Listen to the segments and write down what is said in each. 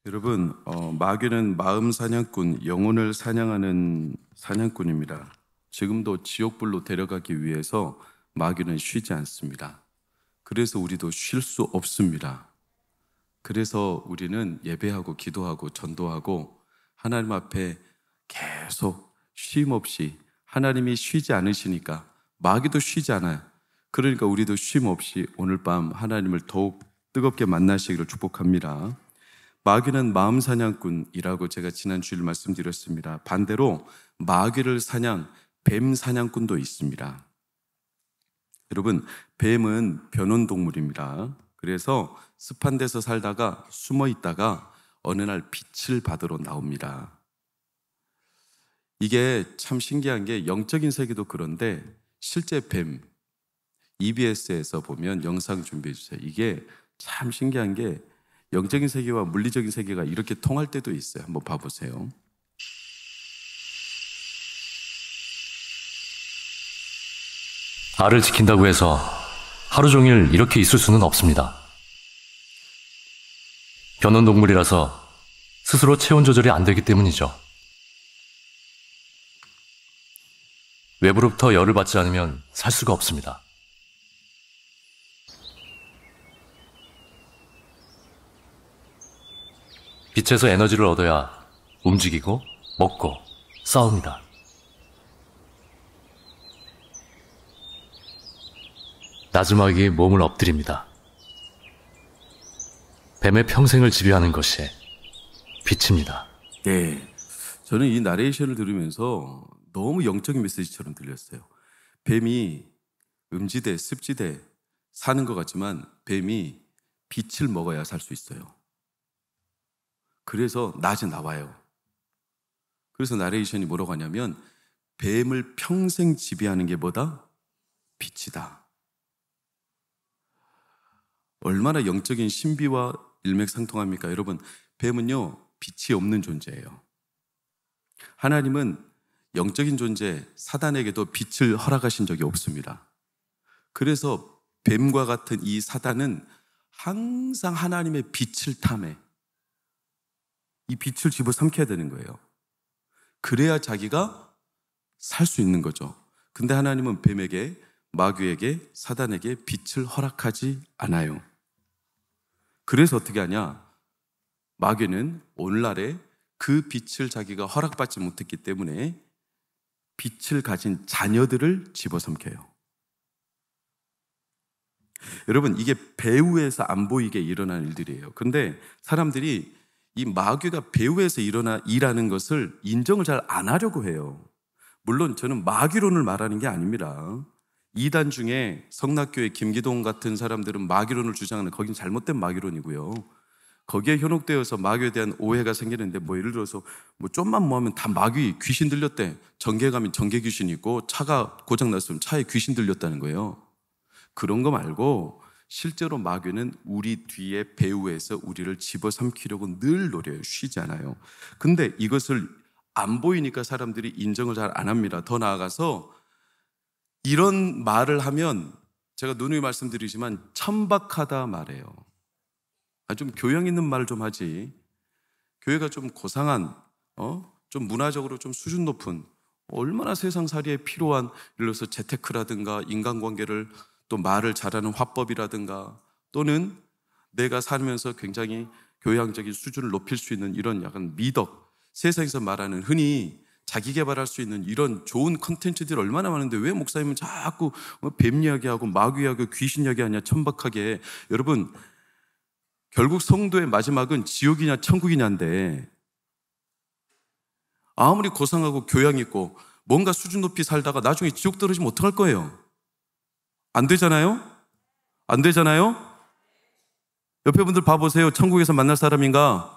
여러분, 마귀는 마음 사냥꾼, 영혼을 사냥하는 사냥꾼입니다. 지금도 지옥불로 데려가기 위해서 마귀는 쉬지 않습니다. 그래서 우리도 쉴 수 없습니다. 그래서 우리는 예배하고 기도하고 전도하고 하나님 앞에 계속 쉼 없이, 하나님이 쉬지 않으시니까 마귀도 쉬지 않아요. 그러니까 우리도 쉼 없이 오늘 밤 하나님을 더욱 뜨겁게 만나시기를 축복합니다. 마귀는 마음 사냥꾼이라고 제가 지난 주일 말씀드렸습니다. 반대로 마귀를 뱀 사냥꾼도 있습니다. 여러분, 뱀은 변온동물입니다. 그래서 습한 데서 살다가 숨어 있다가 어느 날 빛을 받으러 나옵니다. 이게 참 신기한 게 영적인 세계도 그런데 실제 뱀, EBS에서 보면 영상 준비해 주세요. 이게 참 신기한 게 영적인 세계와 물리적인 세계가 이렇게 통할 때도 있어요. 한번 봐보세요. 알을 지킨다고 해서 하루 종일 이렇게 있을 수는 없습니다. 변온동물이라서 스스로 체온 조절이 안 되기 때문이죠. 외부로부터 열을 받지 않으면 살 수가 없습니다. 빛에서 에너지를 얻어야 움직이고 먹고 싸웁니다. 나지막이 몸을 엎드립니다. 뱀의 평생을 지배하는 것이 빛입니다. 네, 저는 이 나레이션을 들으면서 너무 영적인 메시지처럼 들렸어요. 뱀이 음지대, 습지대 사는 것 같지만 뱀이 빛을 먹어야 살 수 있어요. 그래서 낮에 나와요. 그래서 나레이션이 뭐라고 하냐면 뱀을 평생 지배하는 게 뭐다? 빛이다. 얼마나 영적인 신비와 일맥상통합니까? 여러분, 뱀은요 빛이 없는 존재예요. 하나님은 영적인 존재 사단에게도 빛을 허락하신 적이 없습니다. 그래서 뱀과 같은 이 사단은 항상 하나님의 빛을 탐해 이 빛을 집어삼켜야 되는 거예요. 그래야 자기가 살 수 있는 거죠. 근데 하나님은 뱀에게, 마귀에게, 사단에게 빛을 허락하지 않아요. 그래서 어떻게 하냐? 마귀는 오늘날에 그 빛을 자기가 허락받지 못했기 때문에 빛을 가진 자녀들을 집어삼켜요. 여러분, 이게 배후에서 안 보이게 일어난 일들이에요. 근데 사람들이 이 마귀가 배후에서 일하는 것을 인정을 잘 안 하려고 해요. 물론 저는 마귀론을 말하는 게 아닙니다. 이단 중에 성락교회 김기동 같은 사람들은 마귀론을 주장하는 거긴 잘못된 마귀론이고요. 거기에 현혹되어서 마귀에 대한 오해가 생기는데 예를 들어서 좀만 하면 다 마귀 귀신 들렸대. 정계 가면 정계 귀신이 있고 차가 고장 났으면 차에 귀신 들렸다는 거예요. 그런 거 말고 실제로 마귀는 우리 뒤에 배후에서 우리를 집어삼키려고 늘 노려요. 쉬지 않아요. 근데 이것을 안 보이니까 사람들이 인정을 잘 안 합니다. 더 나아가서 이런 말을 하면 제가 누누이 말씀드리지만 천박하다 말해요. 좀 교양 있는 말을 좀 하지. 교회가 좀 고상한, 좀 문화적으로 좀 수준 높은, 얼마나 세상살이에 필요한, 예를 들어서 재테크라든가 인간관계를 또 말을 잘하는 화법이라든가 또는 내가 살면서 굉장히 교양적인 수준을 높일 수 있는 이런 약간 미덕, 세상에서 말하는 흔히 자기 개발할 수 있는 이런 좋은 컨텐츠들이 얼마나 많은데 왜 목사님은 자꾸 뱀 이야기하고 마귀 이야기하고 귀신 이야기하냐 천박하게. 여러분, 결국 성도의 마지막은 지옥이냐 천국이냐인데 아무리 고상하고 교양 있고 뭔가 수준 높이 살다가 나중에 지옥 떨어지면 어떡할 거예요? 안 되잖아요? 안 되잖아요? 옆에 분들 봐보세요. 천국에서 만날 사람인가?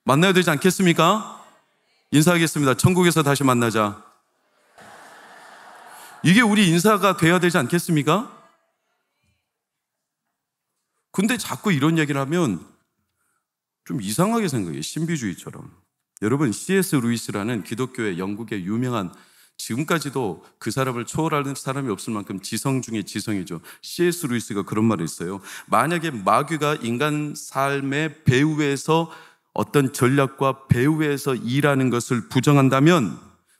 만나야 되지 않겠습니까? 인사하겠습니다. 천국에서 다시 만나자. 이게 우리 인사가 돼야 되지 않겠습니까? 근데 자꾸 이런 얘기를 하면 좀 이상하게 생각해요. 신비주의처럼. 여러분, C.S. 루이스라는 기독교의 영국의 유명한 지금까지도 그 사람을 초월하는 사람이 없을 만큼 지성 중에 지성이죠. C.S. 루이스가 그런 말을 했어요. 만약에 마귀가 인간 삶의 배후에서 어떤 전략과 배후에서 일하는 것을 부정한다면,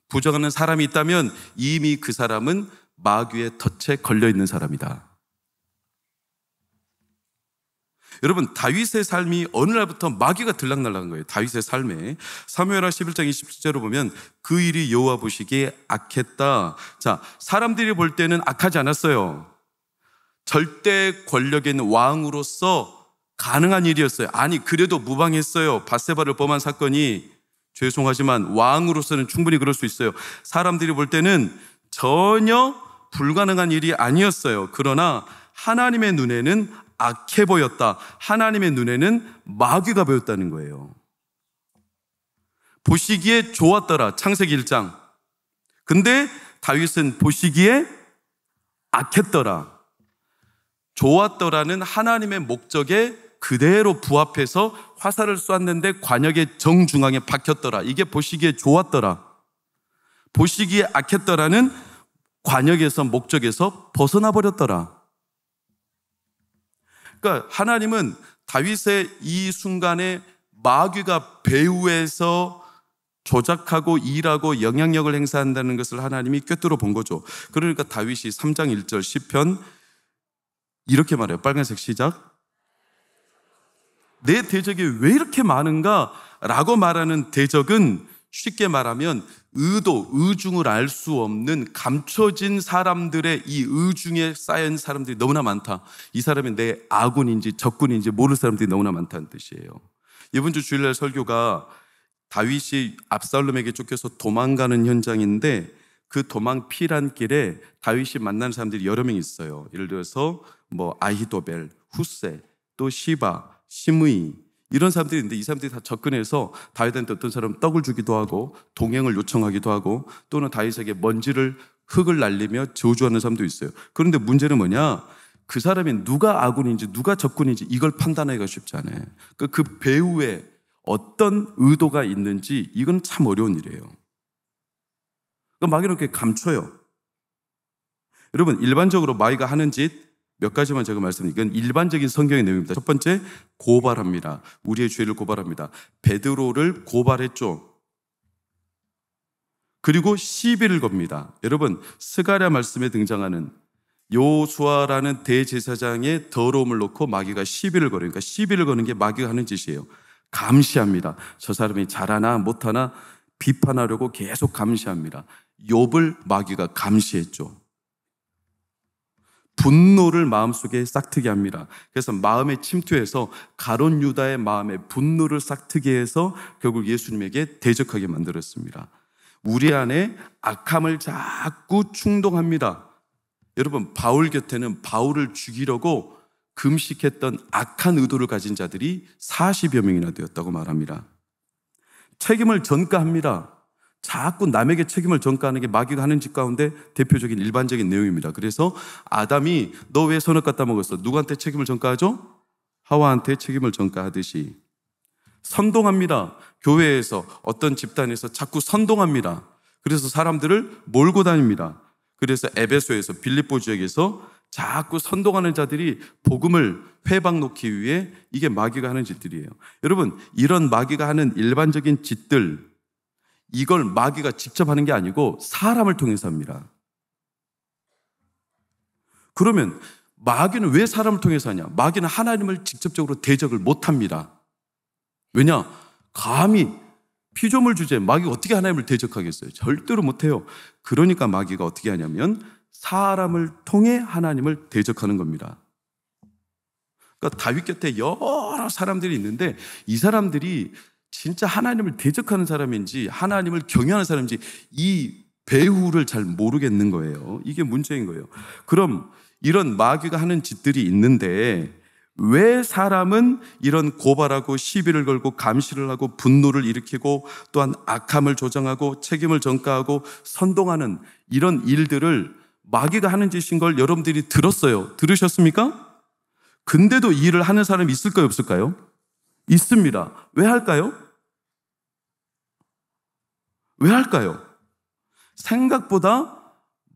부정하는 사람이 있다면 이미 그 사람은 마귀의 덫에 걸려있는 사람이다. 여러분, 다윗의 삶이 어느 날부터 마귀가 들락날락한 거예요. 다윗의 삶에. 사무엘하 11장 27절로 보면 그 일이 여호와 보시기에 악했다. 자, 사람들이 볼 때는 악하지 않았어요. 절대 권력에 있는 왕으로서 가능한 일이었어요. 아니, 그래도 무방했어요. 밧세바를 범한 사건이. 죄송하지만 왕으로서는 충분히 그럴 수 있어요. 사람들이 볼 때는 전혀 불가능한 일이 아니었어요. 그러나 하나님의 눈에는 악해 보였다. 하나님의 눈에는 마귀가 보였다는 거예요. 보시기에 좋았더라. 창세기 1장. 근데 다윗은 보시기에 악했더라. 좋았더라는 하나님의 목적에 그대로 부합해서 화살을 쏘았는데 관역의 정중앙에 박혔더라. 이게 보시기에 좋았더라. 보시기에 악했더라는 관역에서, 목적에서 벗어나 버렸더라. 그러니까 하나님은 다윗의 이 순간에 마귀가 배후에서 조작하고 일하고 영향력을 행사한다는 것을 하나님이 꿰뚫어 본 거죠. 그러니까 다윗이 3장 1절 시편 이렇게 말해요. 빨간색 시작. 내 대적이 왜 이렇게 많은가? 라고 말하는 대적은 쉽게 말하면 의도, 의중을 알 수 없는 감춰진 사람들의 이 의중에 쌓인 사람들이 너무나 많다. 이 사람이 내 아군인지 적군인지 모를 사람들이 너무나 많다는 뜻이에요. 이번 주 주일날 설교가 다윗이 압살롬에게 쫓겨서 도망가는 현장인데 그 도망 피란길에 다윗이 만나는 사람들이 여러 명 있어요. 예를 들어서 아히도벨, 후세, 또 시바, 시므이 이런 사람들이 있는데 이 사람들이 다 접근해서 다윗한테 어떤 사람은 떡을 주기도 하고 동행을 요청하기도 하고 또는 다윗에게 흙을 날리며 저주하는 사람도 있어요. 그런데 문제는 뭐냐? 그 사람이 누가 아군인지 누가 적군인지 이걸 판단하기가 쉽지 않아요. 그 배후에 어떤 의도가 있는지 이건 참 어려운 일이에요. 마귀는 그렇게 감춰요. 여러분, 일반적으로 마귀가 하는 짓 몇 가지만 제가 말씀드릴게요. 이건 일반적인 성경의 내용입니다. 첫 번째, 고발합니다. 우리의 죄를 고발합니다. 베드로를 고발했죠. 그리고 시비를 겁니다. 여러분, 스가랴 말씀에 등장하는 요수아라는 대제사장의 더러움을 놓고 마귀가 시비를 걸으니까 그러니까 시비를 거는 게 마귀가 하는 짓이에요. 감시합니다. 저 사람이 잘하나 못하나 비판하려고 계속 감시합니다. 욥을 마귀가 감시했죠. 분노를 마음속에 싹트게 합니다. 그래서 마음에 침투해서 가룟 유다의 마음에 분노를 싹트게 해서 결국 예수님에게 대적하게 만들었습니다. 우리 안에 악함을 자꾸 충동합니다. 여러분, 바울 곁에는 바울을 죽이려고 금식했던 악한 의도를 가진 자들이 40여 명이나 되었다고 말합니다. 책임을 전가합니다. 자꾸 남에게 책임을 전가하는 게 마귀가 하는 짓 가운데 대표적인 일반적인 내용입니다. 그래서 아담이 너 왜 선악 갖다 먹었어? 누구한테 책임을 전가하죠? 하와한테 책임을 전가하듯이 선동합니다. 교회에서 어떤 집단에서 자꾸 선동합니다. 그래서 사람들을 몰고 다닙니다. 그래서 에베소에서 빌립보 지역에서 자꾸 선동하는 자들이 복음을 회방 놓기 위해 이게 마귀가 하는 짓들이에요. 여러분, 이런 마귀가 하는 일반적인 짓들, 이걸 마귀가 직접 하는 게 아니고 사람을 통해서 합니다. 그러면 마귀는 왜 사람을 통해서 하냐? 마귀는 하나님을 직접적으로 대적을 못합니다. 왜냐? 감히 피조물 주제에 마귀가 어떻게 하나님을 대적하겠어요? 절대로 못해요. 그러니까 마귀가 어떻게 하냐면 사람을 통해 하나님을 대적하는 겁니다. 그러니까 다윗 곁에 여러 사람들이 있는데 이 사람들이 진짜 하나님을 대적하는 사람인지 하나님을 경외하는 사람인지 이 배후를 잘 모르겠는 거예요. 이게 문제인 거예요. 그럼 이런 마귀가 하는 짓들이 있는데 왜 사람은 이런 고발하고 시비를 걸고 감시를 하고 분노를 일으키고 또한 악함을 조장하고 책임을 전가하고 선동하는 이런 일들을 마귀가 하는 짓인 걸 여러분들이 들었어요. 들으셨습니까? 근데도 이 일을 하는 사람이 있을까요? 없을까요? 있습니다. 왜 할까요? 왜 할까요? 생각보다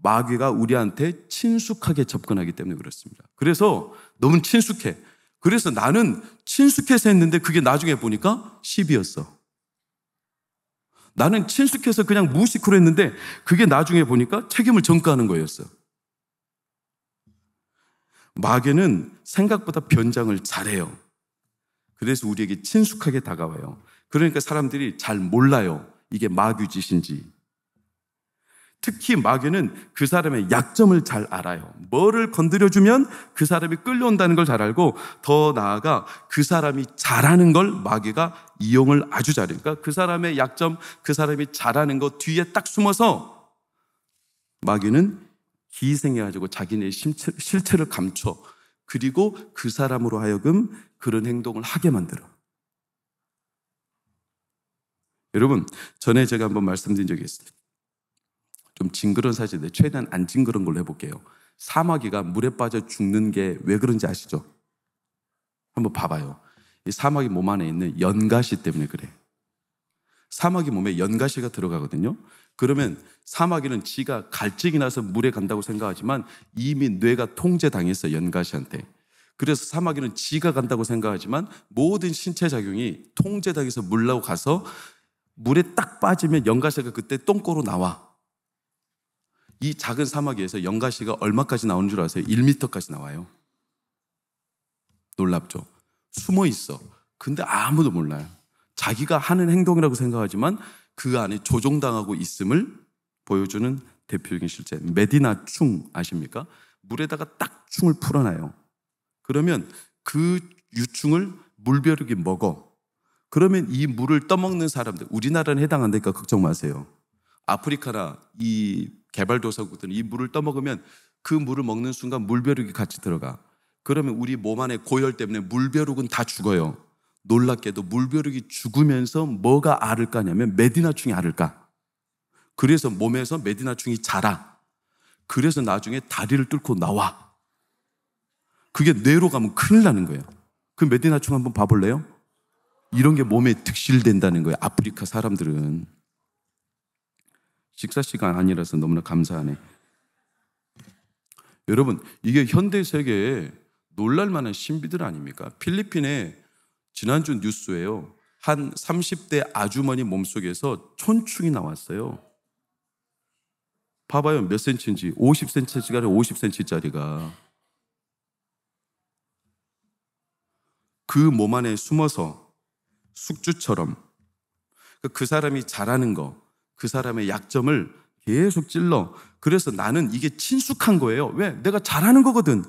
마귀가 우리한테 친숙하게 접근하기 때문에 그렇습니다. 그래서 너무 친숙해. 그래서 나는 친숙해서 했는데 그게 나중에 보니까 시비였어. 나는 친숙해서 그냥 무식으로 했는데 그게 나중에 보니까 책임을 전가하는 거였어. 마귀는 생각보다 변장을 잘해요. 그래서 우리에게 친숙하게 다가와요. 그러니까 사람들이 잘 몰라요. 이게 마귀 짓인지. 특히 마귀는 그 사람의 약점을 잘 알아요. 뭐를 건드려주면 그 사람이 끌려온다는 걸 잘 알고, 더 나아가 그 사람이 잘하는 걸 마귀가 이용을 아주 잘해요. 그러니까 그 사람의 약점, 그 사람이 잘하는 거 뒤에 딱 숨어서 마귀는 기생해가지고 자기네 실체를 감춰, 그리고 그 사람으로 하여금 그런 행동을 하게 만들어. 여러분, 전에 제가 한번 말씀드린 적이 있어요. 좀 징그러운 사실인데 최대한 안 징그러운 걸로 해볼게요. 사마귀가 물에 빠져 죽는 게 왜 그런지 아시죠? 한번 봐봐요. 이 사마귀 몸 안에 있는 연가시 때문에 그래. 사마귀 몸에 연가시가 들어가거든요. 그러면 사마귀는 지가 갈증이 나서 물에 간다고 생각하지만 이미 뇌가 통제당했어, 연가시한테. 그래서 사마귀는 지가 간다고 생각하지만 모든 신체 작용이 통제당해서 물로 가서 물에 딱 빠지면 연가시가 그때 똥꼬로 나와. 이 작은 사마귀에서 연가시가 얼마까지 나오는 줄 아세요? 1m까지 나와요. 놀랍죠? 숨어 있어. 근데 아무도 몰라요. 자기가 하는 행동이라고 생각하지만 그 안에 조종당하고 있음을 보여주는 대표적인 실제. 메디나 충 아십니까? 물에다가 딱 충을 풀어놔요. 그러면 그 유충을 물벼룩이 먹어. 그러면 이 물을 떠먹는 사람들, 우리나라는 해당한다니까 걱정 마세요. 아프리카나 이 개발도상국들은 이 물을 떠먹으면 그 물을 먹는 순간 물벼룩이 같이 들어가. 그러면 우리 몸 안에 고열 때문에 물벼룩은 다 죽어요. 놀랍게도 물벼룩이 죽으면서 뭐가 알을 까냐면 메디나충이 알을 까. 그래서 몸에서 메디나충이 자라. 그래서 나중에 다리를 뚫고 나와. 그게 뇌로 가면 큰일 나는 거예요. 그 메디나충 한번 봐볼래요? 이런 게 몸에 득실된다는 거예요. 아프리카 사람들은. 식사 시간 아니라서 너무나 감사하네. 여러분, 이게 현대 세계에 놀랄만한 신비들 아닙니까? 필리핀에 지난주 뉴스예요. 한 30대 아주머니 몸속에서 촌충이 나왔어요. 봐봐요, 몇 센치인지. 50cm짜리, 50cm짜리가. 그 몸 안에 숨어서 숙주처럼 그 사람이 잘하는 거, 그 사람의 약점을 계속 찔러. 그래서 나는 이게 친숙한 거예요. 왜? 내가 잘하는 거거든.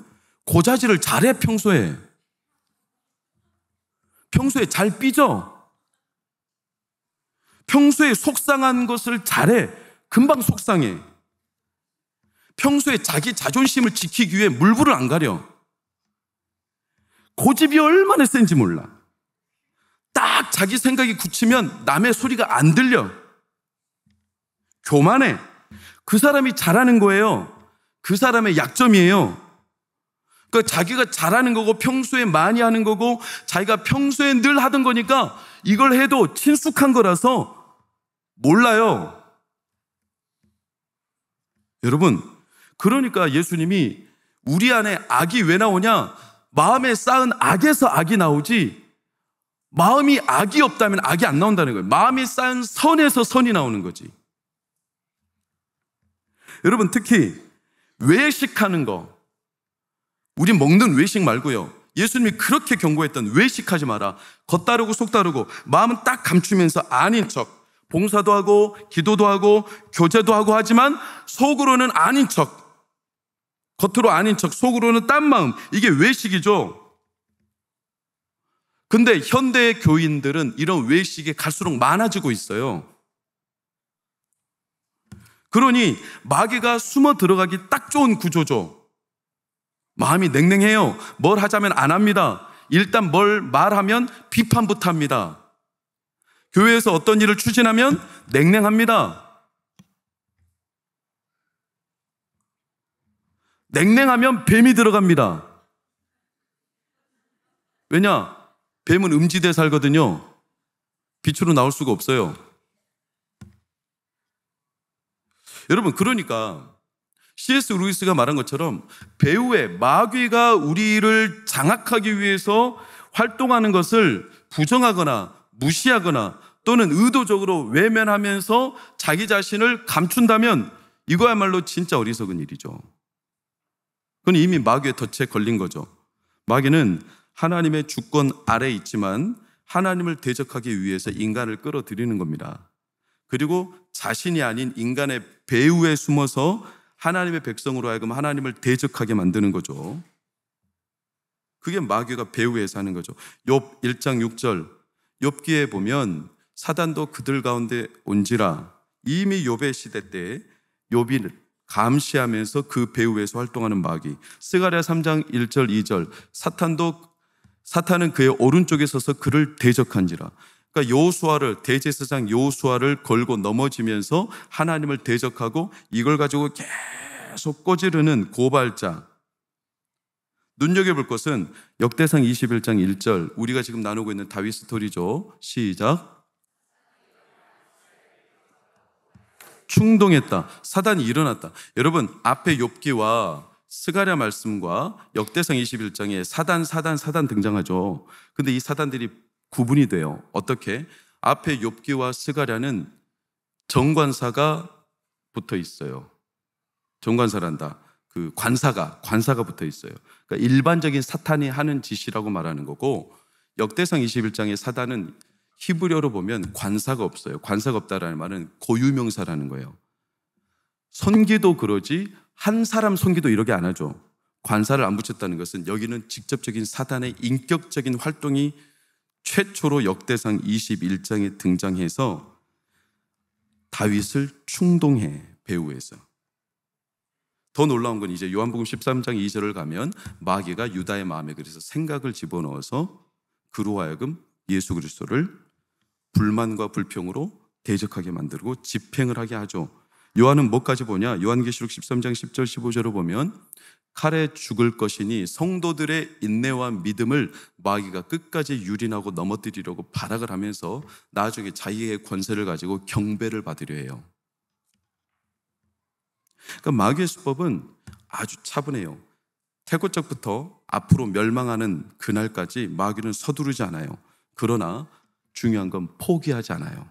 고자질을 잘해, 평소에. 평소에 잘 삐져. 평소에 속상한 것을 잘해. 금방 속상해. 평소에 자기 자존심을 지키기 위해 물불을 안 가려. 고집이 얼마나 센지 몰라. 딱 자기 생각이 굳히면 남의 소리가 안 들려. 교만해. 그 사람이 잘하는 거예요. 그 사람의 약점이에요. 그러니까 자기가 잘하는 거고 평소에 많이 하는 거고 자기가 평소에 늘 하던 거니까 이걸 해도 친숙한 거라서 몰라요. 여러분, 그러니까 예수님이 우리 안에 악이 왜 나오냐? 마음에 쌓은 악에서 악이 나오지, 마음이 악이 없다면 악이 안 나온다는 거예요. 마음이 쌓인 선에서 선이 나오는 거지. 여러분, 특히 외식하는 거, 우리 먹는 외식 말고요. 예수님이 그렇게 경고했던 외식하지 마라. 겉다르고 속다르고 마음은 딱 감추면서 아닌 척, 봉사도 하고 기도도 하고 교제도 하고 하지만 속으로는 아닌 척, 겉으로 아닌 척, 속으로는 딴 마음. 이게 외식이죠. 근데 현대 교인들은 이런 외식이 갈수록 많아지고 있어요. 그러니 마귀가 숨어 들어가기 딱 좋은 구조죠. 마음이 냉랭해요. 뭘 하자면 안 합니다. 일단 뭘 말하면 비판부터 합니다. 교회에서 어떤 일을 추진하면 냉랭합니다. 냉랭하면 뱀이 들어갑니다. 왜냐? 뱀은 음지대에 살거든요. 빛으로 나올 수가 없어요. 여러분, 그러니까 C.S. 루이스가 말한 것처럼 배후에 마귀가 우리를 장악하기 위해서 활동하는 것을 부정하거나 무시하거나 또는 의도적으로 외면하면서 자기 자신을 감춘다면 이거야말로 진짜 어리석은 일이죠. 그건 이미 마귀의 덫에 걸린 거죠. 마귀는 하나님의 주권 아래에 있지만 하나님을 대적하기 위해서 인간을 끌어들이는 겁니다. 그리고 자신이 아닌 인간의 배후에 숨어서 하나님의 백성으로 하여금 하나님을 대적하게 만드는 거죠. 그게 마귀가 배후에서 하는 거죠. 욥 1장 6절 욥기에 보면 사단도 그들 가운데 온지라. 이미 욥의 시대 때 욥이 감시하면서 그 배후에서 활동하는 마귀. 스가랴 3장 1절 2절 사탄은 그의 오른쪽에 서서 그를 대적한지라. 그러니까 여호수아를, 대제사장 여호수아를 걸고 넘어지면서 하나님을 대적하고 이걸 가지고 계속 꼬지르는 고발자. 눈여겨볼 것은 역대상 21장 1절, 우리가 지금 나누고 있는 다윗 스토리죠. 시작. 충동했다. 사단이 일어났다. 여러분, 앞에 욥기와 스가랴 말씀과 역대상 21장에 사단 등장하죠. 근데 이 사단들이 구분이 돼요. 어떻게? 앞에 욥기와 스가랴는 정관사가 붙어 있어요. 정관사란다. 그 관사가 붙어 있어요. 그러니까 일반적인 사탄이 하는 짓이라고 말하는 거고, 역대상 21장의 사단은 히브리어로 보면 관사가 없어요. 관사가 없다라는 말은 고유명사라는 거예요. 손기도 그러지 한 사람 손기도 이렇게 안 하죠. 관사를 안 붙였다는 것은 여기는 직접적인 사단의 인격적인 활동이 최초로 역대상 21장에 등장해서 다윗을 충동해, 배후에서. 더 놀라운 건 이제 요한복음 13장 2절을 가면 마귀가 유다의 마음에 그래서 생각을 집어넣어서 그로 하여금 예수 그리스도를 불만과 불평으로 대적하게 만들고 집행을 하게 하죠. 요한은 뭐까지 보냐? 요한계시록 13장 10절 15절을 보면 칼에 죽을 것이니 성도들의 인내와 믿음을 마귀가 끝까지 유린하고 넘어뜨리려고 발악을 하면서 나중에 자기의 권세를 가지고 경배를 받으려 해요. 그러니까 마귀의 수법은 아주 차분해요. 태고적부터 앞으로 멸망하는 그날까지 마귀는 서두르지 않아요. 그러나 중요한 건 포기하지 않아요.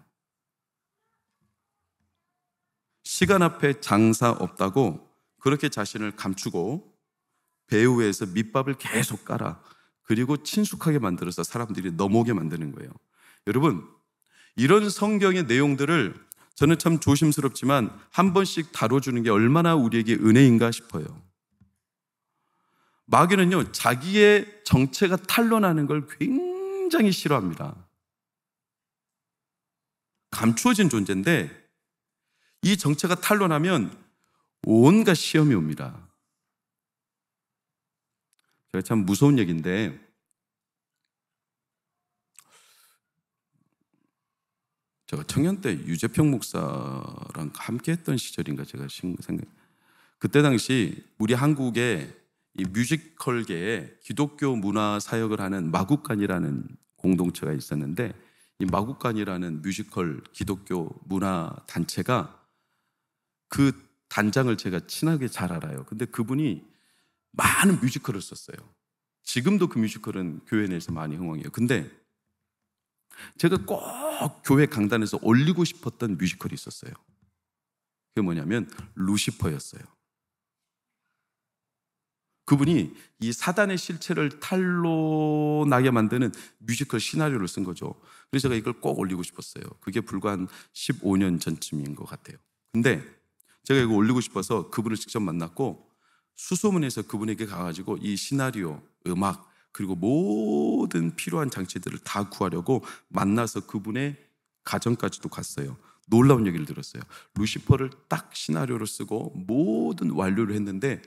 시간 앞에 장사 없다고 그렇게 자신을 감추고 배후에서 밑밥을 계속 깔아. 그리고 친숙하게 만들어서 사람들이 넘어오게 만드는 거예요. 여러분, 이런 성경의 내용들을 저는 참 조심스럽지만 한 번씩 다뤄주는 게 얼마나 우리에게 은혜인가 싶어요. 마귀는요, 자기의 정체가 탄로나는 걸 굉장히 싫어합니다. 감추어진 존재인데 이 정체가 탄로나면 온갖 시험이 옵니다. 제가 참 무서운 얘기인데 제가 청년 때 유재평 목사랑 함께 했던 시절인가 제가 생각. 그때 당시 우리 한국에 이 뮤지컬계에 기독교 문화 사역을 하는 마국간이라는 공동체가 있었는데 이 마국간이라는 뮤지컬 기독교 문화 단체가 그 단장을 제가 친하게 잘 알아요. 근데 그분이 많은 뮤지컬을 썼어요. 지금도 그 뮤지컬은 교회 내에서 많이 흥행해요. 근데 제가 꼭 교회 강단에서 올리고 싶었던 뮤지컬이 있었어요. 그게 뭐냐면 루시퍼였어요. 그분이 이 사단의 실체를 탄로나게 만드는 뮤지컬 시나리오를 쓴 거죠. 그래서 제가 이걸 꼭 올리고 싶었어요. 그게 불과 한 15년 전쯤인 것 같아요. 근데 제가 이거 올리고 싶어서 그분을 직접 만났고 수소문해서 그분에게 가가지고 이 시나리오, 음악 그리고 모든 필요한 장치들을 다 구하려고 만나서 그분의 가정까지도 갔어요. 놀라운 얘기를 들었어요. 루시퍼를 딱 시나리오로 쓰고 모든 완료를 했는데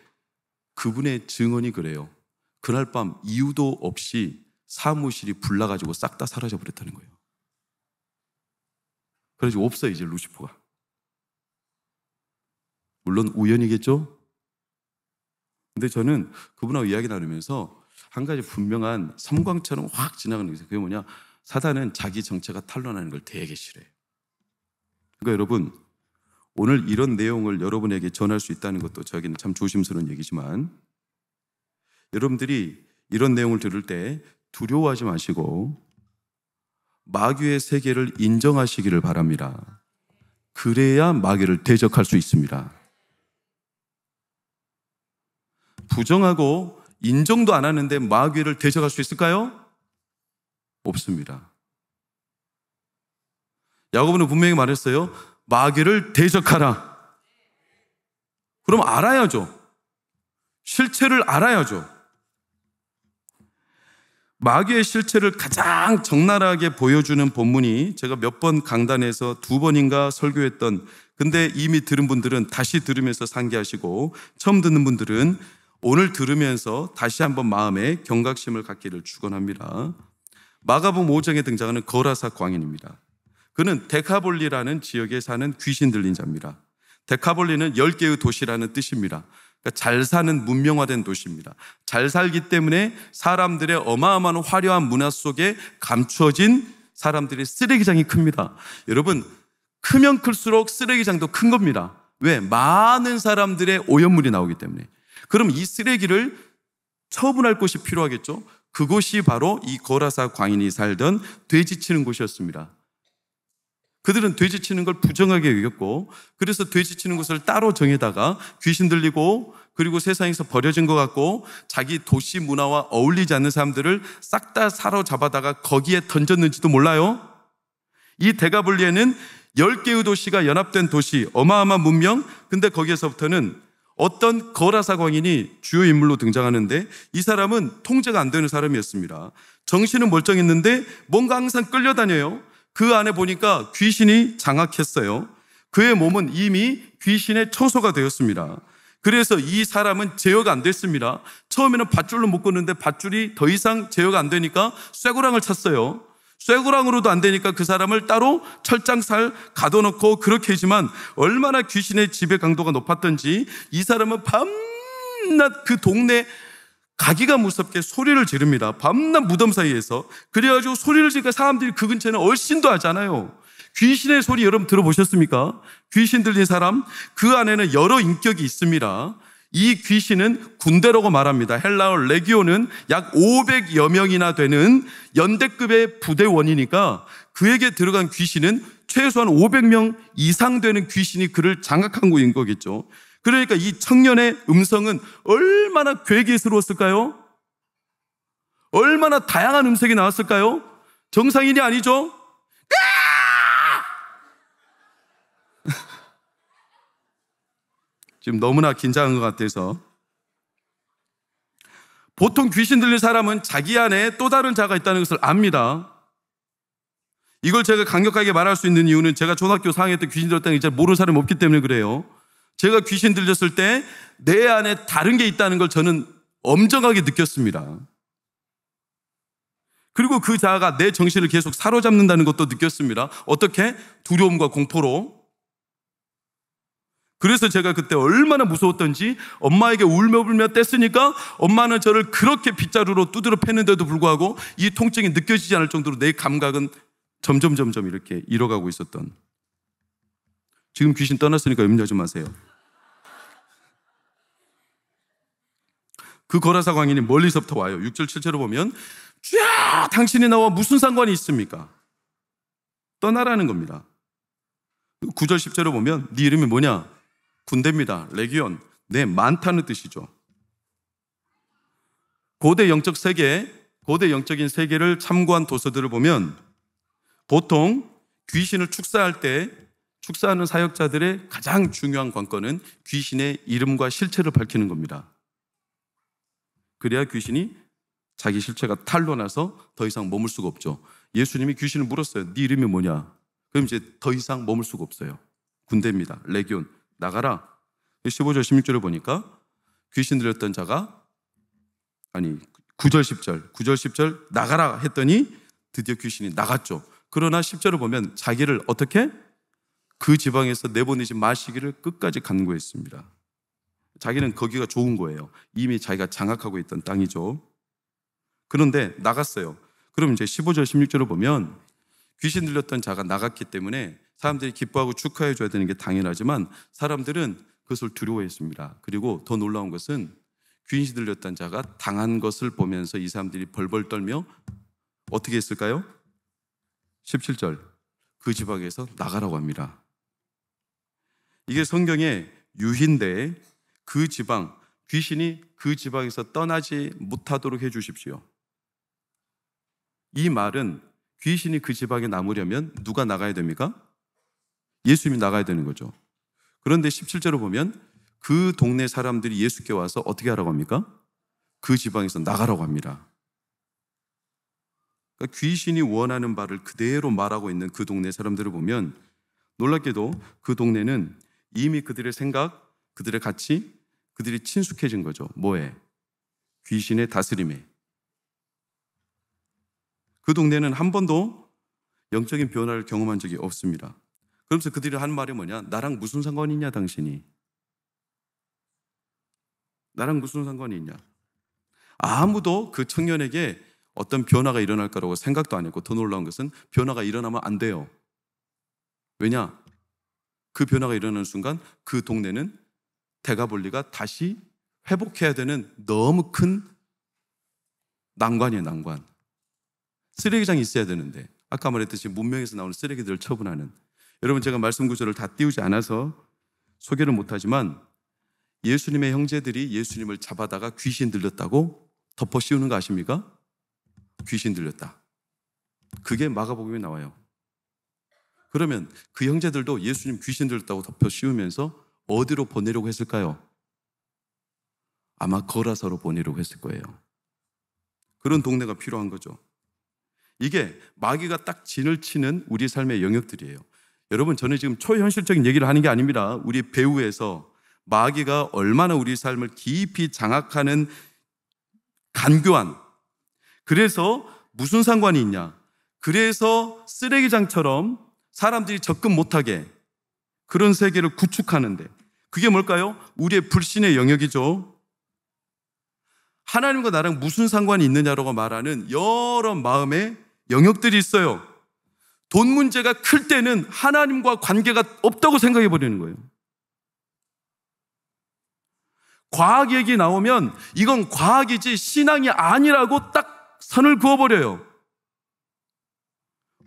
그분의 증언이 그래요. 그날 밤 이유도 없이 사무실이 불나가지고 싹 다 사라져 버렸다는 거예요. 그래서 없어요 이제 루시퍼가. 물론 우연이겠죠? 근데 저는 그분하고 이야기 나누면서 한 가지 분명한 섬광처럼 확 지나가는 게 있어요. 그게 뭐냐? 사단은 자기 정체가 탄로나는 걸 되게 싫어해요. 그러니까 여러분, 오늘 이런 내용을 여러분에게 전할 수 있다는 것도 저에게는 참 조심스러운 얘기지만, 여러분들이 이런 내용을 들을 때 두려워하지 마시고 마귀의 세계를 인정하시기를 바랍니다. 그래야 마귀를 대적할 수 있습니다. 부정하고 인정도 안 하는데 마귀를 대적할 수 있을까요? 없습니다. 야고보는 분명히 말했어요. 마귀를 대적하라. 그럼 알아야죠. 실체를 알아야죠. 마귀의 실체를 가장 적나라하게 보여주는 본문이 제가 몇 번 강단에서 2번인가 설교했던, 근데 이미 들은 분들은 다시 들으면서 상기하시고, 처음 듣는 분들은 오늘 들으면서 다시 한번 마음에 경각심을 갖기를 축원합니다. 마가복음 5장에 등장하는 거라사 광인입니다. 그는 데카볼리라는 지역에 사는 귀신 들린 자입니다. 데카볼리는 10개의 도시라는 뜻입니다. 그러니까 잘 사는 문명화된 도시입니다. 잘 살기 때문에 사람들의 어마어마한 화려한 문화 속에 감추어진 사람들의 쓰레기장이 큽니다. 여러분, 크면 클수록 쓰레기장도 큰 겁니다. 왜? 많은 사람들의 오염물이 나오기 때문에. 그럼 이 쓰레기를 처분할 곳이 필요하겠죠? 그곳이 바로 이 거라사 광인이 살던 돼지 치는 곳이었습니다. 그들은 돼지 치는 걸 부정하게 여겼고, 그래서 돼지 치는 곳을 따로 정해다가 귀신 들리고, 그리고 세상에서 버려진 것 같고 자기 도시 문화와 어울리지 않는 사람들을 싹 다 사로잡아다가 거기에 던졌는지도 몰라요. 이 데가볼리에는 10개의 도시가 연합된 도시, 어마어마한 문명. 근데 거기에서부터는 어떤 거라사 광인이 주요 인물로 등장하는데, 이 사람은 통제가 안 되는 사람이었습니다. 정신은 멀쩡했는데 뭔가 항상 끌려다녀요. 그 안에 보니까 귀신이 장악했어요. 그의 몸은 이미 귀신의 처소가 되었습니다. 그래서 이 사람은 제어가 안 됐습니다. 처음에는 밧줄로 묶었는데 밧줄이 더 이상 제어가 안 되니까 쇠고랑을 찼어요. 쇠고랑으로도 안 되니까 그 사람을 따로 철장살 가둬놓고 그렇게 했지만, 얼마나 귀신의 지배 강도가 높았던지 이 사람은 밤낮 그 동네 가기가 무섭게 소리를 지릅니다. 밤낮 무덤 사이에서. 그래가지고 소리를 지르니까 사람들이 그 근처에는 얼씬도 하잖아요. 귀신의 소리 여러분 들어보셨습니까? 귀신 들린 사람, 그 안에는 여러 인격이 있습니다. 이 귀신은 군대라고 말합니다. 헬라어 레기온은 약 500여 명이나 되는 연대급의 부대원이니까 그에게 들어간 귀신은 최소한 500명 이상 되는 귀신이 그를 장악한 거인 거겠죠. 그러니까 이 청년의 음성은 얼마나 괴기스러웠을까요? 얼마나 다양한 음색이 나왔을까요? 정상인이 아니죠? 지금 너무나 긴장한 것 같아서. 보통 귀신 들린 사람은 자기 안에 또 다른 자가 있다는 것을 압니다. 이걸 제가 강력하게 말할 수 있는 이유는 제가 초등학교 4학년 때 귀신 들렸다는 게 잘 모르는 사람이 없기 때문에 그래요. 제가 귀신 들렸을 때 내 안에 다른 게 있다는 걸 저는 엄정하게 느꼈습니다. 그리고 그 자아가 내 정신을 계속 사로잡는다는 것도 느꼈습니다. 어떻게? 두려움과 공포로. 그래서 제가 그때 얼마나 무서웠던지, 엄마에게 울며불며 뗐으니까 엄마는 저를 그렇게 빗자루로 두드려 팼는데도 불구하고 이 통증이 느껴지지 않을 정도로 내 감각은 점점 이렇게 잃어가고 있었던. 지금 귀신 떠났으니까 염려하지 마세요. 그 거라사 광인이 멀리서부터 와요. 6절 7절을 보면 쫙 당신이 나와 무슨 상관이 있습니까? 떠나라는 겁니다. 9절 10절을 보면 네 이름이 뭐냐? 군대입니다. 레기온. 네, 많다는 뜻이죠. 고대 영적 세계, 고대 영적인 세계를 참고한 도서들을 보면 보통 귀신을 축사할 때 축사하는 사역자들의 가장 중요한 관건은 귀신의 이름과 실체를 밝히는 겁니다. 그래야 귀신이 자기 실체가 탄로나서 더 이상 머물 수가 없죠. 예수님이 귀신을 물었어요. 네 이름이 뭐냐? 그럼 이제 더 이상 머물 수가 없어요. 군대입니다. 레기온. 나가라. 15절 16절을 보니까 귀신 들렸던 자가 9절 10절 나가라 했더니 드디어 귀신이 나갔죠. 그러나 10절을 보면 자기를 어떻게? 그 지방에서 내보내지 마시기를 끝까지 간구했습니다. 자기는 거기가 좋은 거예요. 이미 자기가 장악하고 있던 땅이죠. 그런데 나갔어요. 그럼 이제 15절 16절을 보면 귀신 들렸던 자가 나갔기 때문에 사람들이 기뻐하고 축하해 줘야 되는 게 당연하지만 사람들은 그것을 두려워했습니다. 그리고 더 놀라운 것은 귀신이 들렸던 자가 당한 것을 보면서 이 사람들이 벌벌 떨며 어떻게 했을까요? 17절, 그 지방에서 나가라고 합니다. 이게 성경의 유희인데 그 지방, 귀신이 그 지방에서 떠나지 못하도록 해 주십시오. 이 말은 귀신이 그 지방에 남으려면 누가 나가야 됩니까? 예수님이 나가야 되는 거죠. 그런데 17절을 보면 그 동네 사람들이 예수께 와서 어떻게 하라고 합니까? 그 지방에서 나가라고 합니다. 그러니까 귀신이 원하는 바를 그대로 말하고 있는 그 동네 사람들을 보면 놀랍게도 그 동네는 이미 그들의 생각, 그들의 가치, 그들이 친숙해진 거죠. 뭐에? 귀신의 다스림에. 그 동네는 한 번도 영적인 변화를 경험한 적이 없습니다. 그러면서 그들이 한 말이 뭐냐? 나랑 무슨 상관이 있냐 당신이? 나랑 무슨 상관이 있냐? 아무도 그 청년에게 어떤 변화가 일어날 거라고 생각도 안 했고 더 놀라운 것은 변화가 일어나면 안 돼요. 왜냐? 그 변화가 일어나는 순간 그 동네는 대가볼리가 다시 회복해야 되는 너무 큰 난관이에요. 난관. 쓰레기장이 있어야 되는데 아까 말했듯이 문명에서 나오는 쓰레기들을 처분하는, 여러분 제가 말씀 구조를 다 띄우지 않아서 소개를 못하지만 예수님의 형제들이 예수님을 잡아다가 귀신 들렸다고 덮어 씌우는 거 아십니까? 귀신 들렸다. 그게 마가복음에 나와요. 그러면 그 형제들도 예수님 귀신 들렸다고 덮어 씌우면서 어디로 보내려고 했을까요? 아마 거라사로 보내려고 했을 거예요. 그런 동네가 필요한 거죠. 이게 마귀가 딱 진을 치는 우리 삶의 영역들이에요. 여러분 저는 지금 초현실적인 얘기를 하는 게 아닙니다. 우리 배후에서 마귀가 얼마나 우리 삶을 깊이 장악하는 간교한, 그래서 무슨 상관이 있냐? 그래서 쓰레기장처럼 사람들이 접근 못하게 그런 세계를 구축하는데 그게 뭘까요? 우리의 불신의 영역이죠. 하나님과 나랑 무슨 상관이 있느냐라고 말하는 여러 마음의 영역들이 있어요. 돈 문제가 클 때는 하나님과 관계가 없다고 생각해 버리는 거예요. 과학 얘기 나오면 이건 과학이지 신앙이 아니라고 딱 선을 그어버려요.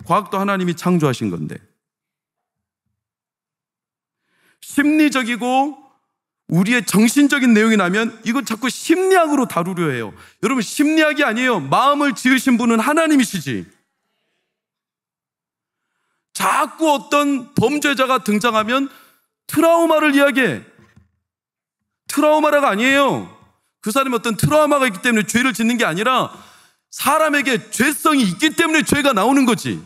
과학도 하나님이 창조하신 건데. 심리적이고 우리의 정신적인 내용이 나면 이건 자꾸 심리학으로 다루려 해요. 여러분 심리학이 아니에요. 마음을 지으신 분은 하나님이시지. 자꾸 어떤 범죄자가 등장하면 트라우마를 이야기해. 트라우마라가 아니에요. 그 사람이 어떤 트라우마가 있기 때문에 죄를 짓는 게 아니라 사람에게 죄성이 있기 때문에 죄가 나오는 거지.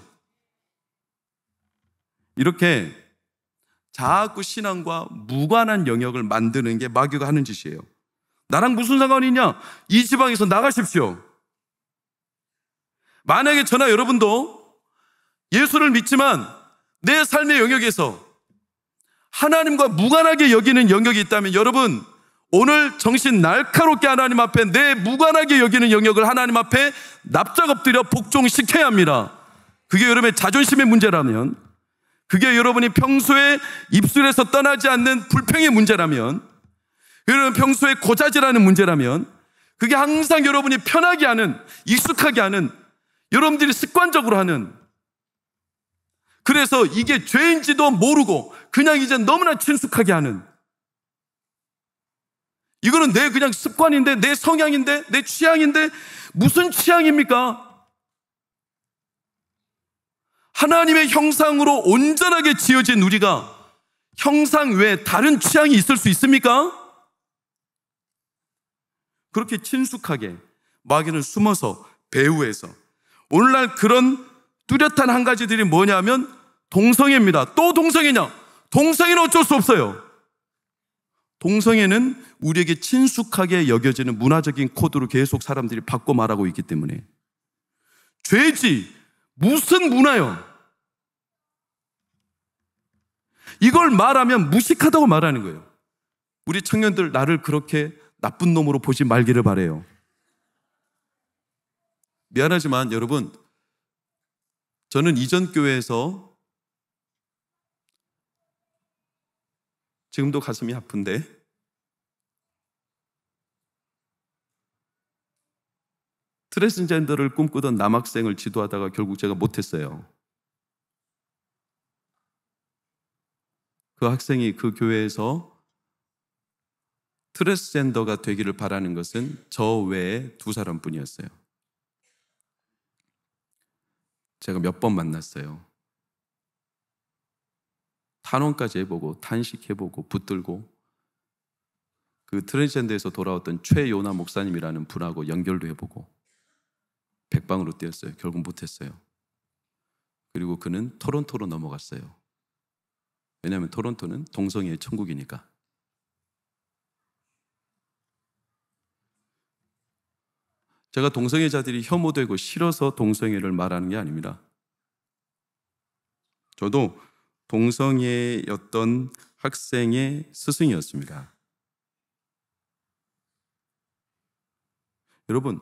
이렇게 자꾸 신앙과 무관한 영역을 만드는 게 마귀가 하는 짓이에요. 나랑 무슨 상관이 있냐? 이 지방에서 나가십시오. 만약에 저나 여러분도 예수를 믿지만 내 삶의 영역에서 하나님과 무관하게 여기는 영역이 있다면 여러분 오늘 정신 날카롭게 하나님 앞에 내 무관하게 여기는 영역을 하나님 앞에 납작 엎드려 복종시켜야 합니다. 그게 여러분의 자존심의 문제라면, 그게 여러분이 평소에 입술에서 떠나지 않는 불평의 문제라면, 여러분 평소에 고자질하는 문제라면, 그게 항상 여러분이 편하게 하는, 익숙하게 하는, 여러분들이 습관적으로 하는, 그래서 이게 죄인지도 모르고 그냥 이제 너무나 친숙하게 하는, 이거는 내 그냥 습관인데, 내 성향인데, 내 취향인데 무슨 취향입니까? 하나님의 형상으로 온전하게 지어진 우리가 형상 외에 다른 취향이 있을 수 있습니까? 그렇게 친숙하게 마귀는 숨어서 배후에서, 오늘날 그런 뚜렷한 한 가지들이 뭐냐면 동성애입니다. 또 동성애냐? 동성애는 어쩔 수 없어요. 동성애는 우리에게 친숙하게 여겨지는 문화적인 코드로 계속 사람들이 바꿔 말하고 있기 때문에 죄지 무슨 문화요? 이걸 말하면 무식하다고 말하는 거예요. 우리 청년들 나를 그렇게 나쁜 놈으로 보지 말기를 바라요. 미안하지만 여러분, 저는 이전 교회에서 지금도 가슴이 아픈데 트랜스젠더를 꿈꾸던 남학생을 지도하다가 결국 제가 못했어요. 그 학생이 그 교회에서 트랜스젠더가 되기를 바라는 것은 저 외에 2사람뿐이었어요. 제가 몇 번 만났어요. 탄원까지 해보고 탄식해보고 붙들고 그 트랜스젠더에서 돌아왔던 최요나 목사님이라는 분하고 연결도 해보고 백방으로 뛰었어요. 결국 못했어요. 그리고 그는 토론토로 넘어갔어요. 왜냐하면 토론토는 동성애의 천국이니까. 제가 동성애자들이 혐오되고 싫어서 동성애를 말하는 게 아닙니다. 저도 동성애였던 학생의 스승이었습니다. 여러분,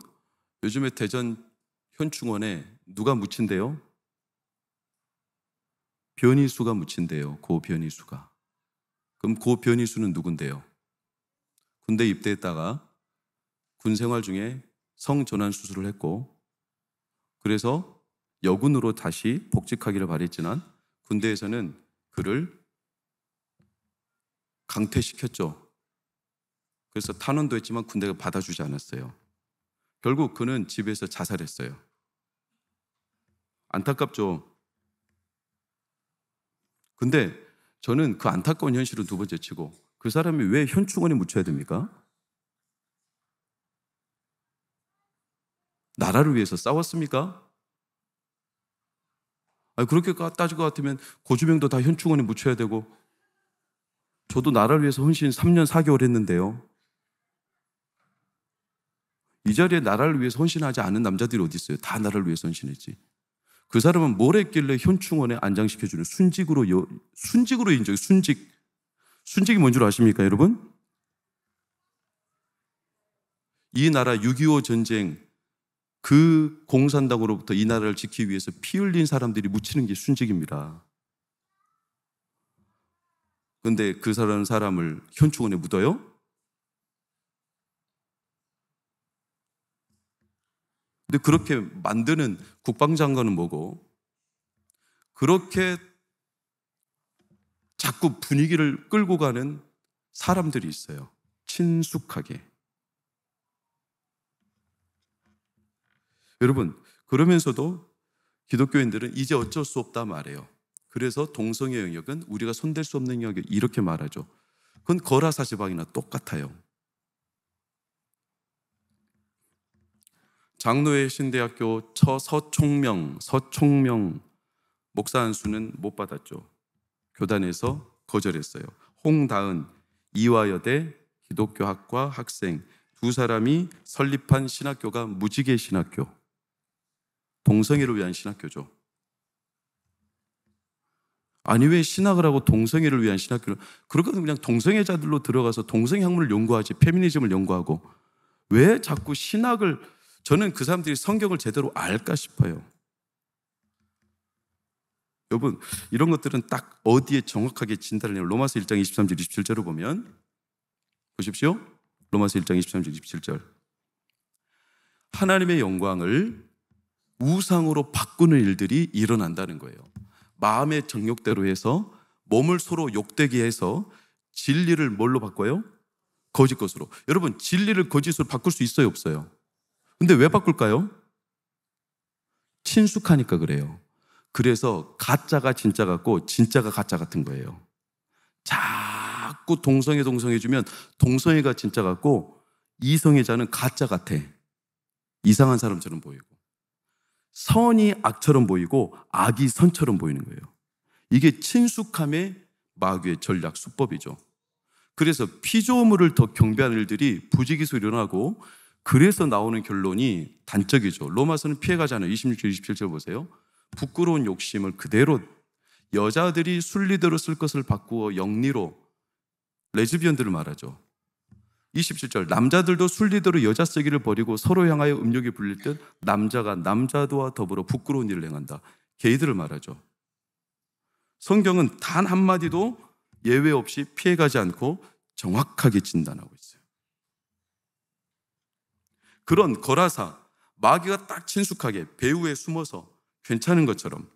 요즘에 대전 현충원에 누가 묻힌대요? 변희수가 묻힌대요. 고 변희수가. 그럼 고 변희수는 누군데요? 군대 입대했다가 군 생활 중에 성전환 수술을 했고, 그래서 여군으로 다시 복직하기를 바랬지만 군대에서는 그를 강퇴시켰죠. 그래서 탄원도 했지만 군대가 받아주지 않았어요. 결국 그는 집에서 자살했어요. 안타깝죠. 근데 저는 그 안타까운 현실은 2번째 치고, 그 사람이 왜 현충원에 묻혀야 됩니까? 나라를 위해서 싸웠습니까? 그렇게 따질 것 같으면 고주명도 다 현충원에 묻혀야 되고, 저도 나라를 위해서 헌신 3년 4개월 했는데요. 이 자리에 나라를 위해서 헌신하지 않은 남자들이 어디 있어요? 다 나라를 위해서 헌신했지. 그 사람은 뭘 했길래 현충원에 안장시켜주는 순직으로 인정해요. 순직이 뭔 줄 아십니까, 여러분? 이 나라 6.25 전쟁 그 공산당으로부터 이 나라를 지키기 위해서 피 흘린 사람들이 묻히는 게 순직입니다. 그런데 그 사람을 현충원에 묻어요? 근데 그렇게 만드는 국방장관은 뭐고, 그렇게 자꾸 분위기를 끌고 가는 사람들이 있어요. 친숙하게. 여러분, 그러면서도 기독교인들은 이제 어쩔 수 없다 말해요. 그래서 동성애 영역은 우리가 손댈 수 없는 영역, 이렇게 말하죠. 그건 거라사지방이나 똑같아요. 장로회 신대학교 서총명 목사 안수는 못 받았죠. 교단에서 거절했어요. 홍다은 이화여대 기독교학과 학생 2사람이 설립한 신학교가 무지개 신학교, 동성애를 위한 신학교죠. 아니, 왜 신학을 하고 동성애를 위한 신학교를, 그렇거든 그냥 동성애자들로 들어가서 동성애 학문을 연구하지, 페미니즘을 연구하고, 왜 자꾸 신학을, 저는 그 사람들이 성경을 제대로 알까 싶어요. 여러분, 이런 것들은 딱 어디에 정확하게 진단을 해요. 로마서 1장 23절 27절을 보면, 보십시오. 로마서 1장 23절 27절. 하나님의 영광을 우상으로 바꾸는 일들이 일어난다는 거예요. 마음의 정욕대로 해서 몸을 서로 욕되게 해서 진리를 뭘로 바꿔요? 거짓 것으로. 여러분, 진리를 거짓으로 바꿀 수 있어요, 없어요? 근데 왜 바꿀까요? 친숙하니까 그래요. 그래서 가짜가 진짜 같고 진짜가 가짜 같은 거예요. 자꾸 동성애 주면 동성애가 진짜 같고 이성애자는 가짜 같아. 이상한 사람처럼 보이고, 선이 악처럼 보이고 악이 선처럼 보이는 거예요. 이게 친숙함의 마귀의 전략 수법이죠. 그래서 피조물을 더 경배하는 일들이 부지기수 일어나고, 그래서 나오는 결론이 단적이죠. 로마서는 피해가잖아요. 26절 27절 보세요. 부끄러운 욕심을 그대로, 여자들이 순리대로 쓸 것을 바꾸어 영리로, 레즈비언들을 말하죠. 27절, 남자들도 순리대로 여자 쓰기를 버리고 서로 향하여 음욕이 불릴 듯 남자가 남자도와 더불어 부끄러운 일을 행한다. 게이들을 말하죠. 성경은 단 한마디도 예외 없이 피해가지 않고 정확하게 진단하고 있어요. 그런 거라사, 마귀가 딱 친숙하게 배후에 숨어서 괜찮은 것처럼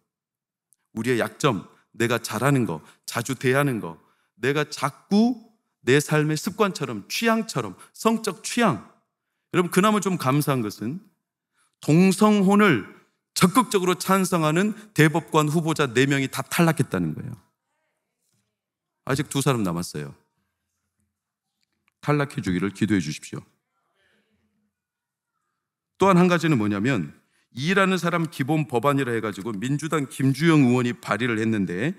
우리의 약점, 내가 잘하는 거, 자주 대하는 거, 내가 자꾸 내 삶의 습관처럼, 취향처럼, 성적 취향. 여러분, 그나마 좀 감사한 것은 동성혼을 적극적으로 찬성하는 대법관 후보자 4명이 다 탈락했다는 거예요. 아직 2사람 남았어요. 탈락해 주기를 기도해 주십시오. 또한 한 가지는 뭐냐면, 이라는 사람 기본 법안이라 해가지고 민주당 김주영 의원이 발의를 했는데,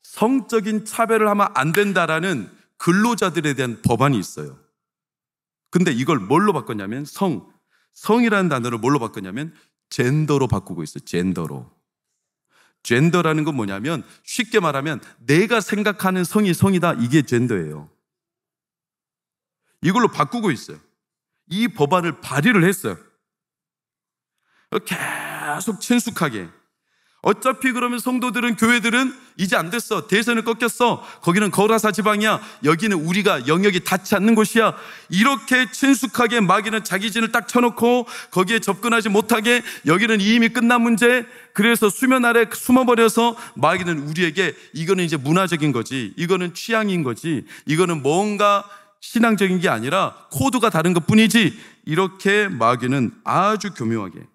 성적인 차별을 하면 안 된다라는 근로자들에 대한 법안이 있어요. 근데 이걸 뭘로 바꿨냐면 성이라는 단어를 뭘로 바꿨냐면 젠더로 바꾸고 있어요. 젠더로. 젠더라는 건 뭐냐면 쉽게 말하면 내가 생각하는 성이 성이다. 이게 젠더예요. 이걸로 바꾸고 있어요. 이 법안을 발의를 했어요. 계속 친숙하게. 어차피 그러면 성도들은, 교회들은 이제 안 됐어. 대선을 꺾였어. 거기는 거라사 지방이야. 여기는 우리가 영역이 닿지 않는 곳이야. 이렇게 친숙하게 마귀는 자기 진을 딱 쳐놓고 거기에 접근하지 못하게, 여기는 이미 끝난 문제. 그래서 수면 아래 숨어버려서 마귀는 우리에게 이거는 이제 문화적인 거지, 이거는 취향인 거지, 이거는 뭔가 신앙적인 게 아니라 코드가 다른 것 뿐이지, 이렇게 마귀는 아주 교묘하게,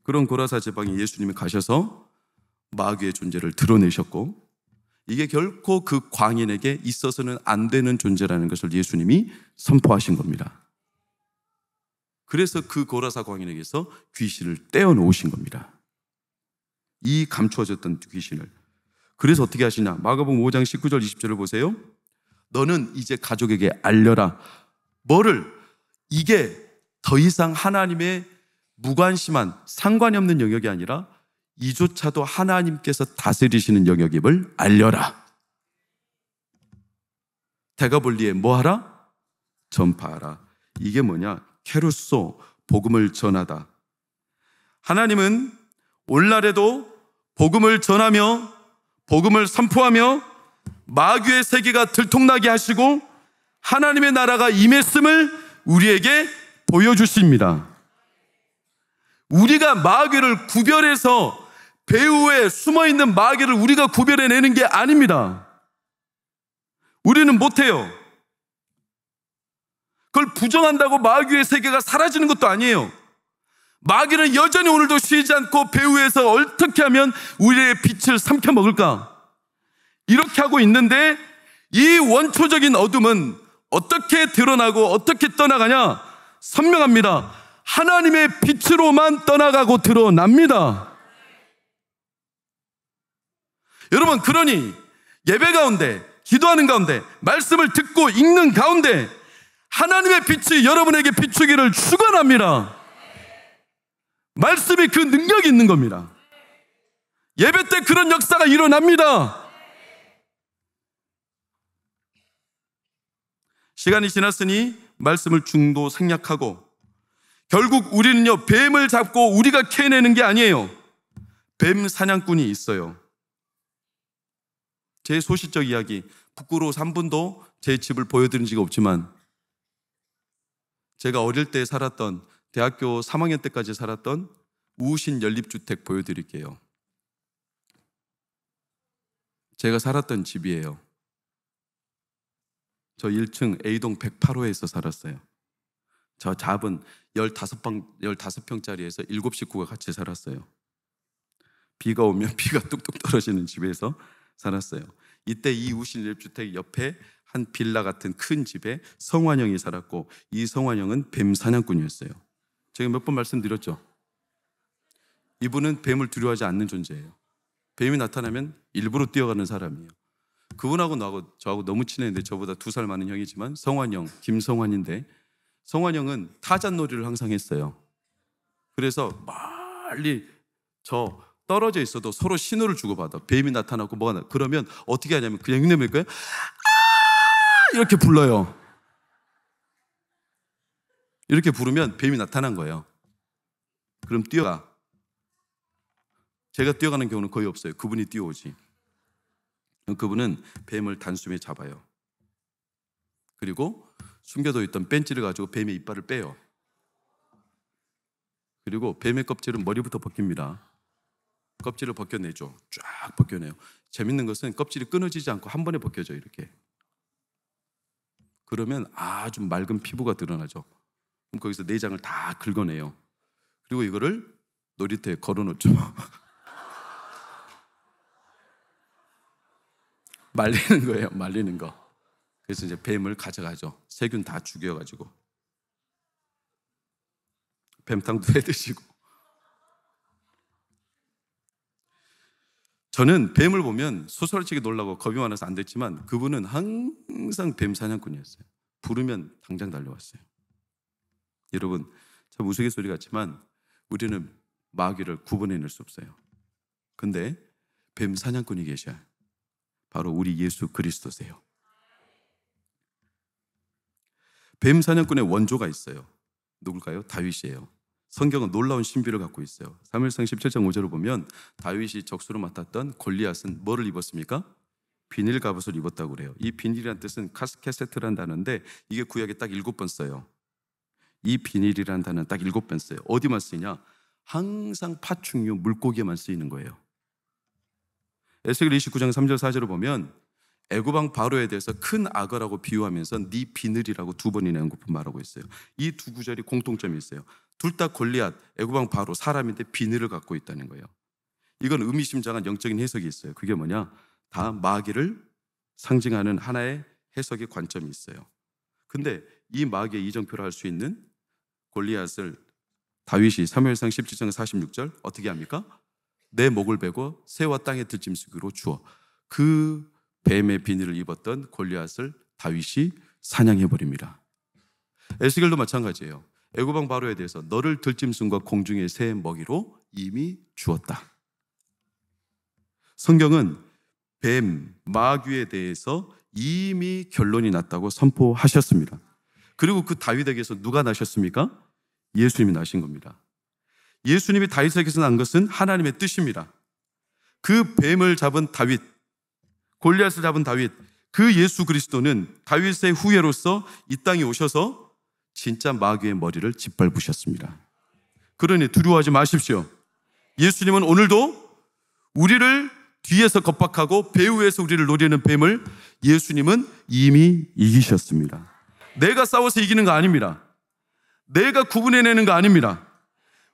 그런 고라사 지방에 예수님이 가셔서 마귀의 존재를 드러내셨고, 이게 결코 그 광인에게 있어서는 안 되는 존재라는 것을 예수님이 선포하신 겁니다. 그래서 그 고라사 광인에게서 귀신을 떼어놓으신 겁니다. 이 감추어졌던 귀신을. 그래서 어떻게 하시냐? 마가복음 5장 19절 20절을 보세요. 너는 이제 가족에게 알려라. 뭐를? 이게 더 이상 하나님의 무관심한, 상관이 없는 영역이 아니라 이조차도 하나님께서 다스리시는 영역임을 알려라. 대가볼리에 뭐하라? 전파하라. 이게 뭐냐? 케루소, 복음을 전하다. 하나님은 오늘날에도 복음을 전하며 복음을 선포하며 마귀의 세계가 들통나게 하시고 하나님의 나라가 임했음을 우리에게 보여주십니다. 우리가 마귀를 구별해서, 배후에 숨어있는 마귀를 우리가 구별해내는 게 아닙니다. 우리는 못해요. 그걸 부정한다고 마귀의 세계가 사라지는 것도 아니에요. 마귀는 여전히 오늘도 쉬지 않고 배후에서 어떻게 하면 우리의 빛을 삼켜 먹을까, 이렇게 하고 있는데, 이 원초적인 어둠은 어떻게 드러나고 어떻게 떠나가냐? 선명합니다. 하나님의 빛으로만 떠나가고 드러납니다. 여러분, 그러니 예배 가운데, 기도하는 가운데, 말씀을 듣고 읽는 가운데 하나님의 빛이 여러분에게 비추기를 축원합니다. 말씀이 그 능력이 있는 겁니다. 예배 때 그런 역사가 일어납니다. 시간이 지났으니 말씀을 중도 생략하고, 결국 우리는요, 뱀을 잡고 우리가 캐내는 게 아니에요. 뱀 사냥꾼이 있어요. 제 소시적 이야기, 부끄러워서 한 번도 제 집을 보여드린 적이 없지만, 제가 어릴 때 살았던, 대학교 3학년 때까지 살았던 우신 연립주택 보여드릴게요. 제가 살았던 집이에요. 저 1층 A동 108호에서 살았어요. 저 잡은 15평짜리에서 7식구가 같이 살았어요. 비가 오면 비가 뚝뚝 떨어지는 집에서 살았어요. 이때 이 우신일주택 옆에 한 빌라 같은 큰 집에 성환영이 살았고, 이 성환영은 뱀 사냥꾼이었어요. 제가 몇 번 말씀드렸죠. 이분은 뱀을 두려워하지 않는 존재예요. 뱀이 나타나면 일부러 뛰어가는 사람이에요. 그분하고 저하고 너무 친했는데, 저보다 2살 많은 형이지만, 성환영, 김성환인데, 성환영은 타잔놀이를 항상 했어요. 그래서 멀리 저 떨어져 있어도 서로 신호를 주고받아. 뱀이 나타나고 뭐가 그러면 어떻게 하냐면 그냥 흉내낼까요? 아! 이렇게 불러요. 이렇게 부르면 뱀이 나타난 거예요. 그럼 뛰어가. 제가 뛰어가는 경우는 거의 없어요. 그분이 뛰어오지. 그분은 뱀을 단숨에 잡아요. 그리고 숨겨져 있던 벤치를 가지고 뱀의 이빨을 빼요. 그리고 뱀의 껍질은 머리부터 벗깁니다. 껍질을 벗겨내죠. 쫙 벗겨내요. 재밌는 것은 껍질이 끊어지지 않고 한 번에 벗겨져요. 이렇게. 그러면 아주 맑은 피부가 드러나죠. 그럼 거기서 내장을 다 긁어내요. 그리고 이거를 놀이터에 걸어놓죠. 말리는 거예요. 말리는 거. 그래서 이제 뱀을 가져가죠. 세균 다 죽여가지고 뱀탕도 해 드시고. 저는 뱀을 보면 소설치게 놀라고 겁이 많아서 안 됐지만 그분은 항상 뱀 사냥꾼이었어요. 부르면 당장 달려왔어요. 여러분, 참 우스갯소리 같지만 우리는 마귀를 구분해낼 수 없어요. 근데 뱀 사냥꾼이 계셔요. 바로 우리 예수 그리스도세요. 뱀 사냥꾼의 원조가 있어요. 누굴까요? 다윗이에요. 성경은 놀라운 신비를 갖고 있어요. 사무엘상 17장 5절을 보면 다윗이 적수로 맡았던 골리앗은 뭐를 입었습니까? 비닐 갑옷을 입었다고 그래요. 이 비닐이라는 뜻은 카스케세트라는 단어인데 이게 구약에 딱 7번 써요. 이 비닐이라는 단어는 딱 7번 써요. 어디만 쓰이냐? 항상 파충류, 물고기에만 쓰이는 거예요. 에스겔 29장 3절 4절을 보면 애굽왕 바로에 대해서 큰 악어라고 비유하면서 네 비늘이라고 2번이나 언급을 말하고 있어요. 이 두 구절이 공통점이 있어요. 둘 다 골리앗, 애굽왕 바로 사람인데 비늘을 갖고 있다는 거예요. 이건 의미심장한 영적인 해석이 있어요. 그게 뭐냐? 다 마귀를 상징하는 하나의 해석의 관점이 있어요. 근데 이 마귀의 이정표를 할 수 있는 골리앗을 다윗이 사무엘상 17장 46절 어떻게 합니까? 내 목을 베고 새와 땅의 들짐승으로 주어. 그 뱀의 비닐을 입었던 골리앗을 다윗이 사냥해버립니다. 에스겔도 마찬가지예요. 애굽왕 바로에 대해서 너를 들짐승과 공중의 새 먹이로 이미 주었다. 성경은 뱀, 마귀에 대해서 이미 결론이 났다고 선포하셨습니다. 그리고 그 다윗에게서 누가 나셨습니까? 예수님이 나신 겁니다. 예수님이 다윗에게서 난 것은 하나님의 뜻입니다. 그 뱀을 잡은 다윗, 골리앗을 잡은 다윗, 그 예수 그리스도는 다윗의 후예로서 이 땅에 오셔서 진짜 마귀의 머리를 짓밟으셨습니다. 그러니 두려워하지 마십시오. 예수님은 오늘도 우리를 뒤에서 겁박하고 배후에서 우리를 노리는 뱀을 예수님은 이미 이기셨습니다. 내가 싸워서 이기는 거 아닙니다. 내가 구분해내는 거 아닙니다.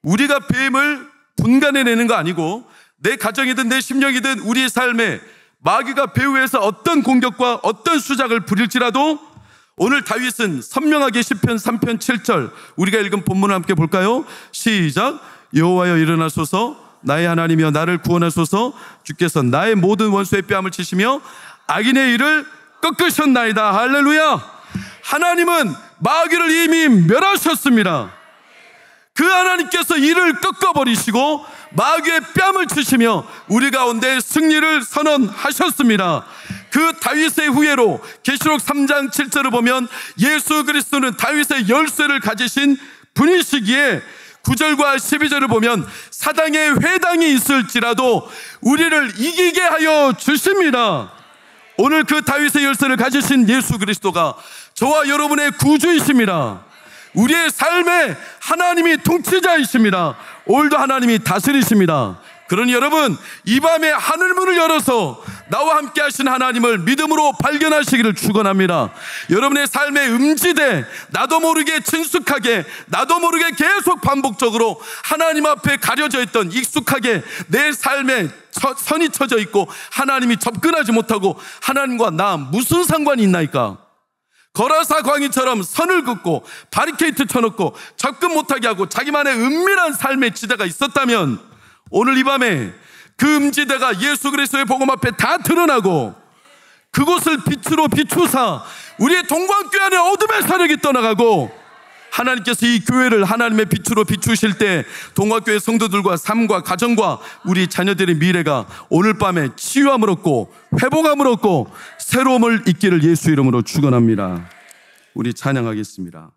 우리가 뱀을 분간해내는 거 아니고 내 가정이든 내 심령이든 우리의 삶에 마귀가 배후에서 어떤 공격과 어떤 수작을 부릴지라도 오늘 다윗은 선명하게 시편 3편 7절 우리가 읽은 본문을 함께 볼까요? 시작. 여호와여 일어나소서 나의 하나님이여 나를 구원하소서 주께서 나의 모든 원수의 뺨을 치시며 악인의 일을 꺾으셨나이다. 할렐루야. 하나님은 마귀를 이미 멸하셨습니다. 그 하나님께서 이를 꺾어버리시고 마귀의 뺨을 치시며 우리 가운데 승리를 선언하셨습니다. 그 다윗의 후예로 계시록 3장 7절을 보면 예수 그리스도는 다윗의 열쇠를 가지신 분이시기에 9절과 12절을 보면 사당의 회당이 있을지라도 우리를 이기게 하여 주십니다. 오늘 그 다윗의 열쇠를 가지신 예수 그리스도가 저와 여러분의 구주이십니다. 우리의 삶에 하나님이 통치자이십니다. 오늘도 하나님이 다스리십니다. 그러니 여러분 이 밤에 하늘문을 열어서 나와 함께 하신 하나님을 믿음으로 발견하시기를 축원합니다. 여러분의 삶에 음지대 나도 모르게 친숙하게 나도 모르게 계속 반복적으로 하나님 앞에 가려져 있던 익숙하게 내 삶에 선이 쳐져 있고 하나님이 접근하지 못하고 하나님과 나 무슨 상관이 있나이까? 거라사 광희처럼 선을 긋고 바리케이트 쳐놓고 접근 못하게 하고 자기만의 은밀한 삶의 지대가 있었다면 오늘 이 밤에 그 음지대가 예수 그리스도의 복음 앞에 다 드러나고 그곳을 빛으로 비추사 우리의 동광교회 안에 어둠의 세력이 떠나가고 하나님께서 이 교회를 하나님의 빛으로 비추실 때 동광교회 성도들과 삶과 가정과 우리 자녀들의 미래가 오늘 밤에 치유함을 얻고 회복함을 얻고 새로움을 잊기를 예수 이름으로 축원합니다. 우리 찬양하겠습니다.